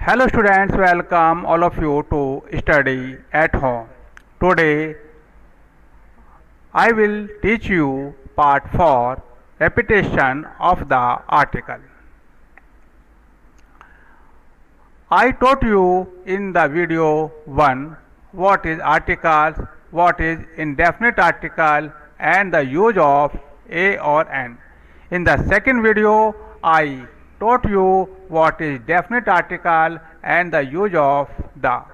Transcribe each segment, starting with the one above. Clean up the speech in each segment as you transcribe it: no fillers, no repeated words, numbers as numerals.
Hello students, welcome all of you to study at home. Today I will teach you part 4 repetition of the article. I taught you in the video 1 what is articles, what is indefinite article and the use of a or an. In the second video I taught you what is definite article and the use of the.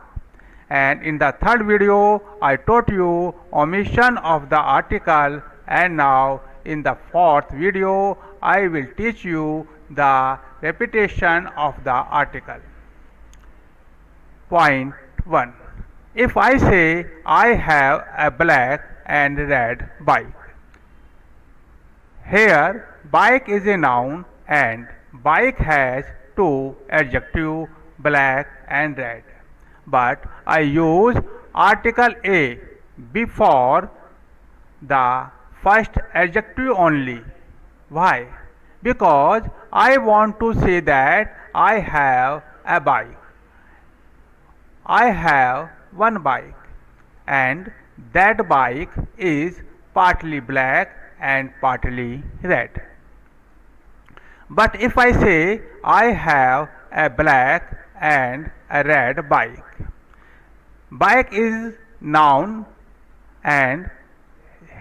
And in the third video I taught you omission of the article, and now in the fourth video I will teach you the repetition of the article. Point 1. If I say I have a black and red bike. Here bike is a noun and bike has two adjectives, black and red. But I use article A before the first adjective only. Why? Because I want to say that I have a bike. I have one bike, and that bike is partly black and partly red. But if I say I have a black and a red bike, bike is noun and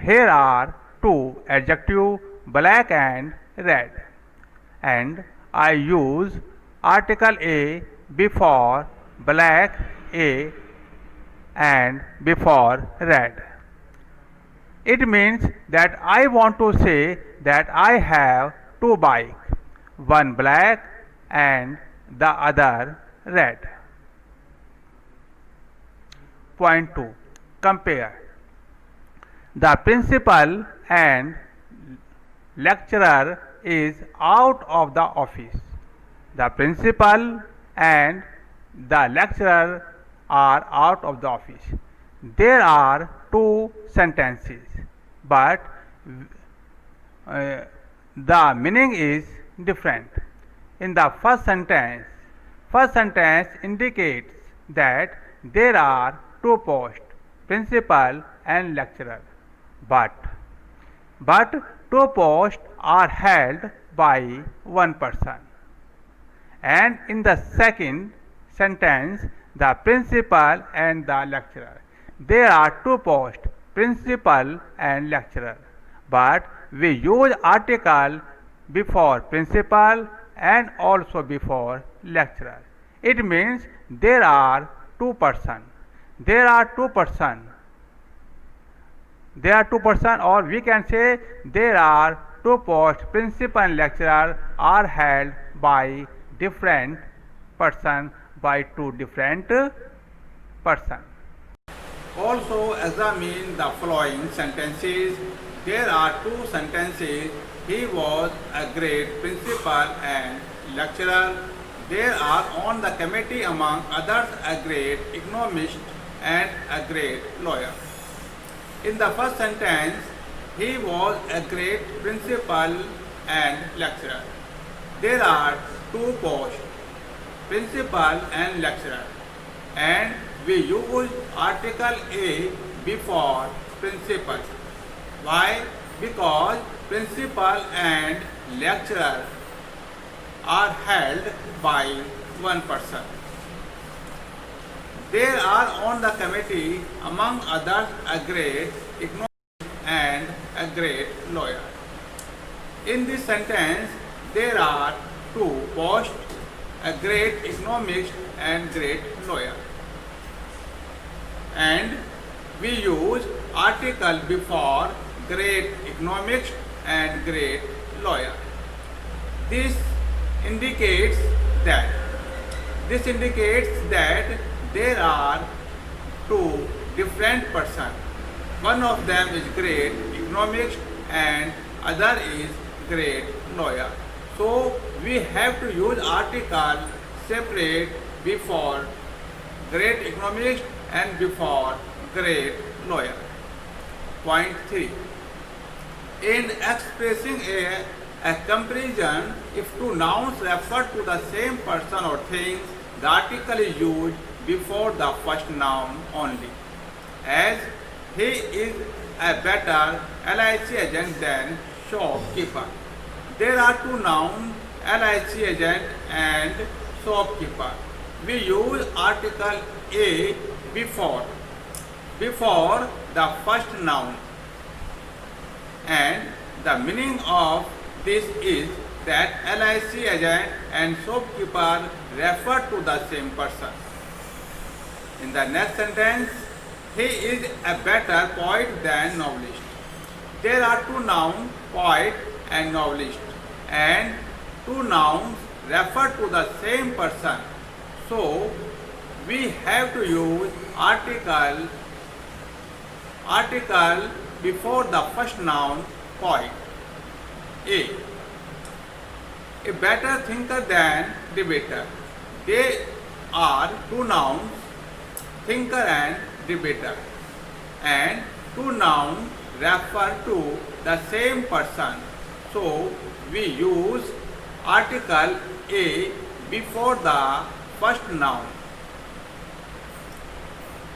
here are two adjectives, black and red, and I use article A before black A and before red. It means that I want to say that I have two bikes, one black and the other red. Point 2. Compare. The principal and lecturer is out of the office. The principal and the lecturer are out of the office. There are two sentences, but the meaning is different. In the first sentence indicates that there are two posts, principal and lecturer, but two posts are held by one person. And in the second sentence, the principal and the lecturer, there are two posts, principal and lecturer, but we use article before principal and also before lecturer. It means there are two persons. There are two persons, or we can say there are two posts, principal and lecturer are held by different person, by two different persons. Also examine the following sentences. There are two sentences. He was a great principal and lecturer. There are on the committee among others a great economist and a great lawyer. In the first sentence, he was a great principal and lecturer. There are two posts, principal and lecturer, and we use article A before principal. Why? Because principal and lecturer are held by one person. There are on the committee among others a great economist and a great lawyer. In this sentence there are two posts, a great economist and great lawyer, and we use article before great economist and great lawyer. This indicates that there are two different persons. One of them is great economist and other is great lawyer. So we have to use article separate before great economist and before great lawyer. Point 3. In expressing a comparison, if two nouns refer to the same person or things, the article is used before the first noun only. As he is a better LIC agent than shopkeeper. There are two nouns, LIC agent and shopkeeper. We use article A before the first noun, and the meaning of this is that LIC agent and shopkeeper refer to the same person. In the next sentence, he is a better poet than novelist. There are two nouns, poet and novelist, and two nouns refer to the same person. So we have to use article before the first noun, poet. A better thinker than debater. They are two nouns, thinker and debater, and two nouns refer to the same person. So we use article A before the first noun.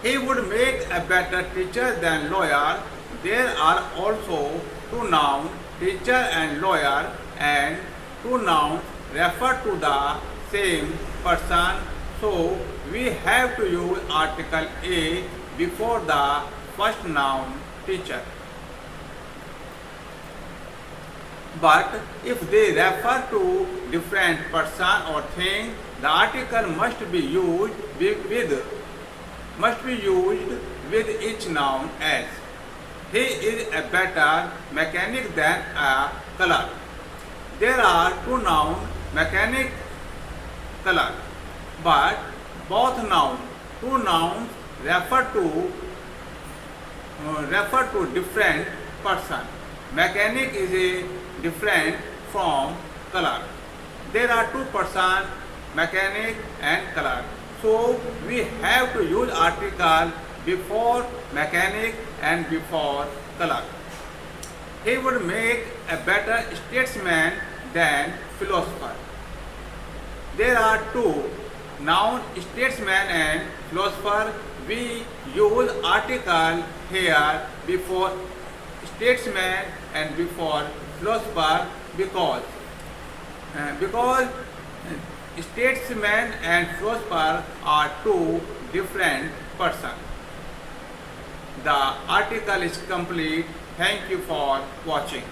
He would make a better teacher than lawyer. There are also two nouns, teacher and lawyer, and two nouns refer to the same person. So we have to use article A before the first noun, teacher. But if they refer to different person or thing, the article must be used with each noun, as he is a better mechanic than a clerk. There are two nouns, mechanic, clerk, but both two nouns refer to different person. Mechanic is a different from clerk. There are two persons, mechanic and clerk. So we have to use article before mechanic and before clerk. He would make a better statesman than philosopher. There are two nouns, statesman and philosopher. We use article here before statesman and before philosopher because statesman and philosopher are two different persons. The article is complete. Thank you for watching.